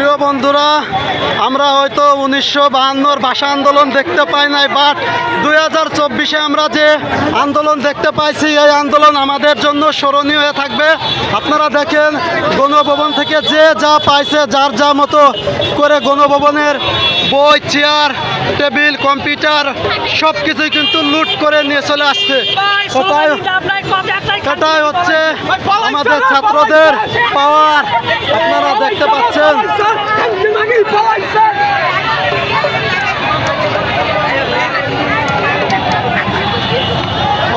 প্রিয় বন্ধুরা, আমরা হয়তো 1952 ভাষা আন্দোলন দেখতে পাই নাই, বাট 2024-এ আমরা যে আন্দোলন দেখতে পাইছি, এই আন্দোলন আমাদের জন্য স্মরণীয় হয়ে থাকবে। আপনারা দেখেন, গণভবন থেকে যে যা পাইছে, যার যা মতো করে গণভবনের বই, চেয়ার, টেবিল, কম্পিউটার সব কিছুই কিন্তু লুট করে নিয়ে চলে আসছে। সেটাই হচ্ছে আমাদের ছাত্রদের পাওয়ার, আপনারা দেখতে পাচ্ছেন।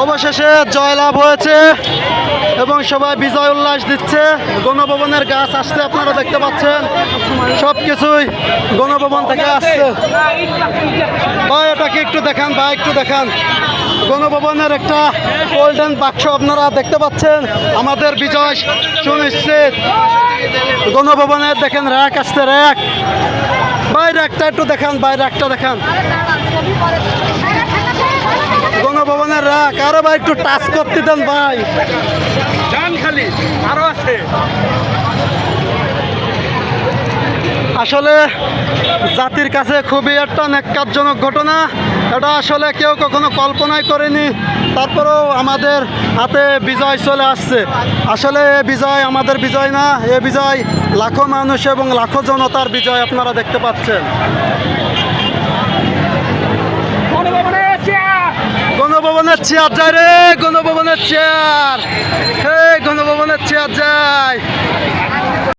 অবশেষে জয়লাভ হয়েছে এবং সবাই বিজয় উল্লাস দিচ্ছে। গণভবনের গাছ আসছে, আপনারা দেখতে পাচ্ছেন, সব কিছুই গণভবন থেকে আসছে। ভাই এটাকে একটু দেখান, ভাই একটু দেখান। গণভবনের একটা গোল্ডেন বাক্স আপনারা দেখতে পাচ্ছেন, আমাদের বিজয় সুনিশ্চিত। গণভবনের দেখেন র্যাক আসছে, র্যাক। ভাই র্যাকটা একটু দেখান, ভাই র্যাকটা দেখান। গণভবনের র্যাক। আরো ভাই একটু টাচ করতে দেন ভাই, খালি আরো আছে। আসলে জাতির কাছে খুবই একটা ন্যাক্কারজনক ঘটনা। এটা আসলে কেউ কখনো কল্পনাই করেনি, তারপরেও আমাদের হাতে বিজয় চলে আসছে। আসলে এ বিজয় আমাদের বিজয় না, এ বিজয় লাখো মানুষ এবং লাখো জনতার বিজয়, আপনারা দেখতে পাচ্ছেন। গণভবনের চেয়ার যায় রে, গণভবনের চেয়ার, হে গণভবনের চেয়ার যায়।